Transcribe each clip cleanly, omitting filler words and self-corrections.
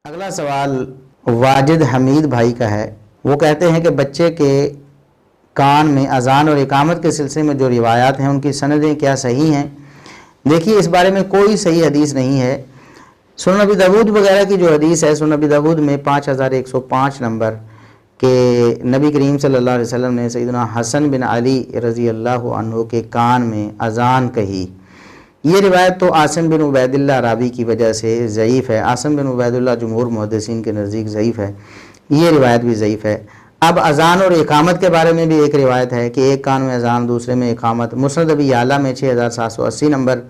اگلا سوال واجد حمید بھائی کا ہے۔ وہ کہتے ہیں کہ بچے کے کان میں اذان اور اقامت کے سلسلے میں جو روایات ہیں ان کی سندیں کیا صحیح ہیں؟ دیکھیے، اس بارے میں کوئی صحیح حدیث نہیں ہے۔ سنن ابی داؤد وغیرہ کی جو حدیث ہے، سنن ابی داؤد میں 5105 نمبر کہ نبی کریم صلی اللہ علیہ وسلم نے سیدنا حسن بن علی رضی اللہ عنہ کے کان میں اذان کہی۔ یہ روایت تو عاصم بن عبید اللہ راوی کی وجہ سے ضعیف ہے۔ عاصم بن عبید اللہ جمہور محدثین کے نزدیک ضعیف ہے، یہ روایت بھی ضعیف ہے۔ اب اذان اور اقامت کے بارے میں بھی ایک روایت ہے کہ ایک کان میں اذان دوسرے میں اقامت، مسند ابی اعلیٰ میں 6780 نمبر،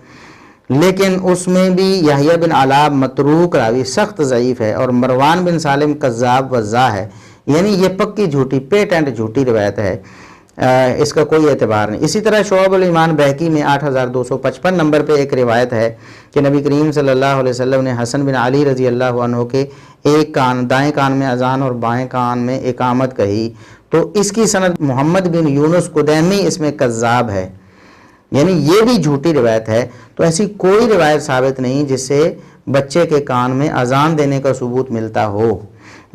لیکن اس میں بھی یحییٰ بن علاء متروک راوی سخت ضعیف ہے، اور مروان بن سالم کذاب وضاح ہے، یعنی یہ پکی جھوٹی پیٹنٹ جھوٹی روایت ہے، اس کا کوئی اعتبار نہیں۔ اسی طرح شعب الایمان بہقی میں 8255 نمبر پہ ایک روایت ہے کہ نبی کریم صلی اللہ علیہ وسلم نے حسن بن علی رضی اللہ عنہ کے ایک کان دائیں کان میں اذان اور بائیں کان میں اقامت کہی، تو اس کی سند محمد بن یونس قدیمی اس میں کذاب ہے، یعنی یہ بھی جھوٹی روایت ہے۔ تو ایسی کوئی روایت ثابت نہیں جس سے بچے کے کان میں اذان دینے کا ثبوت ملتا ہو۔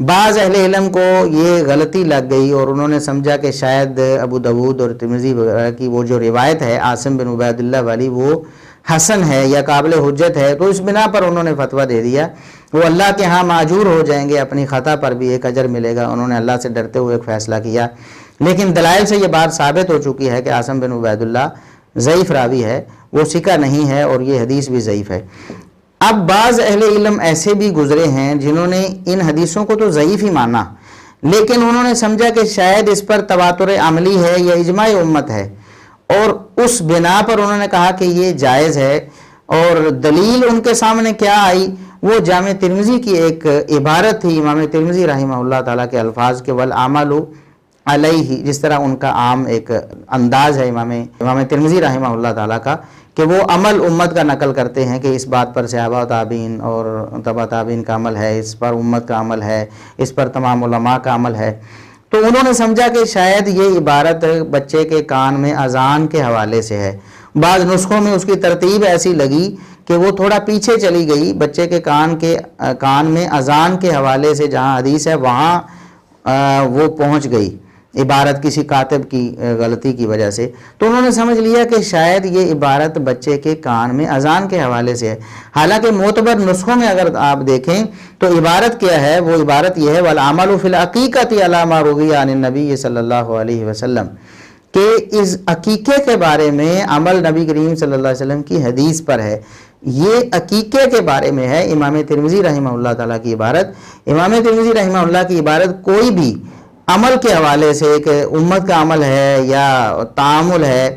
بعض اہل علم کو یہ غلطی لگ گئی اور انہوں نے سمجھا کہ شاید ابو داؤد اور ترمذی وغیرہ کی وہ جو روایت ہے عاصم بن عبید اللہ والی وہ حسن ہے یا قابل حجت ہے، تو اس بنا پر انہوں نے فتویٰ دے دیا۔ وہ اللہ کے ہاں معجور ہو جائیں گے، اپنی خطا پر بھی ایک اجر ملے گا، انہوں نے اللہ سے ڈرتے ہوئے ایک فیصلہ کیا۔ لیکن دلائل سے یہ بات ثابت ہو چکی ہے کہ عاصم بن عبید اللہ ضعیف راوی ہے، وہ ثقہ نہیں ہے، اور یہ حدیث بھی ضعیف ہے۔ اب بعض اہل علم ایسے بھی گزرے ہیں جنہوں نے ان حدیثوں کو تو ضعیف ہی مانا، لیکن انہوں نے سمجھا کہ شاید اس پر تواتر عملی ہے یا اجماع امت ہے، اور اس بنا پر انہوں نے کہا کہ یہ جائز ہے۔ اور دلیل ان کے سامنے کیا آئی؟ وہ جامع ترمذی کی ایک عبارت تھی امام ترمذی رحمہ اللہ تعالیٰ کے الفاظ کے والعمل علیہ، جس طرح ان کا عام ایک انداز ہے امام ترمذی رحمہ اللہ تعالیٰ کا کہ وہ عمل امت کا نقل کرتے ہیں کہ اس بات پر صحابہ و تابعین اور تبع تابعین کا عمل ہے، اس پر امت کا عمل ہے، اس پر تمام علماء کا عمل ہے۔ تو انہوں نے سمجھا کہ شاید یہ عبارت بچے کے کان میں اذان کے حوالے سے ہے۔ بعض نسخوں میں اس کی ترتیب ایسی لگی کہ وہ تھوڑا پیچھے چلی گئی، بچے کے کان میں اذان کے حوالے سے جہاں حدیث ہے وہاں وہ پہنچ گئی عبارت کسی کاتب کی غلطی کی وجہ سے۔ تو انہوں نے سمجھ لیا کہ شاید یہ عبارت بچے کے کان میں اذان کے حوالے سے ہے، حالانکہ معتبر نسخوں میں اگر آپ دیکھیں تو عبارت کیا ہے؟ وہ عبارت یہ ہے وَالْعَمَلُ فِي الْعَقِيقَةِ عَلَى مَا رُوِيَ عَنِ النَّبِيِّ صلی اللہ علیہ وسلم، کہ اس عقیقے کے بارے میں عمل نبی کریم صلی اللہ علیہ وسلم کی حدیث پر ہے۔ یہ عقیقے کے بارے میں ہے امام ترمذی رحمہ اللہ تعالیٰ کی عبارت۔ امام ترمذی رحمہ اللہ کی عبارت کوئی بھی عمل کے حوالے سے کہ امت کا عمل ہے یا تعامل ہے،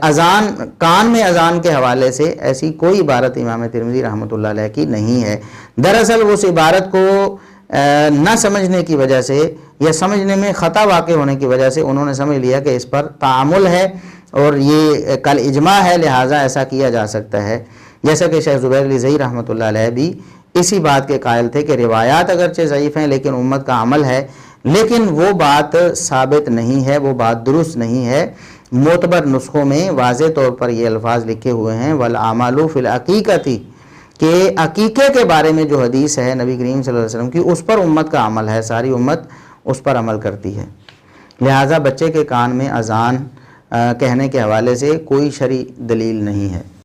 اذان کان میں اذان کے حوالے سے ایسی کوئی عبارت امام ترمذی رحمۃ اللہ علیہ کی نہیں ہے۔ دراصل اس عبارت کو نہ سمجھنے کی وجہ سے یا سمجھنے میں خطا واقع ہونے کی وجہ سے انہوں نے سمجھ لیا کہ اس پر تعامل ہے اور یہ کل اجماع ہے، لہٰذا ایسا کیا جا سکتا ہے، جیسا کہ شیخ زبیر علی زئی رحمۃ اللہ علیہ بھی اسی بات کے قائل تھے کہ روایات اگرچہ ضعیف ہیں لیکن امت کا عمل ہے، لیکن وہ بات ثابت نہیں ہے، وہ بات درست نہیں ہے۔ معتبر نسخوں میں واضح طور پر یہ الفاظ لکھے ہوئے ہیں وَالْعَمَلُ فِي الْعَقِيقَةِ، کہ عقیقے کے بارے میں جو حدیث ہے نبی کریم صلی اللہ علیہ وسلم کی، اس پر امت کا عمل ہے، ساری امت اس پر عمل کرتی ہے۔ لہٰذا بچے کے کان میں اذان کہنے کے حوالے سے کوئی شرعی دلیل نہیں ہے۔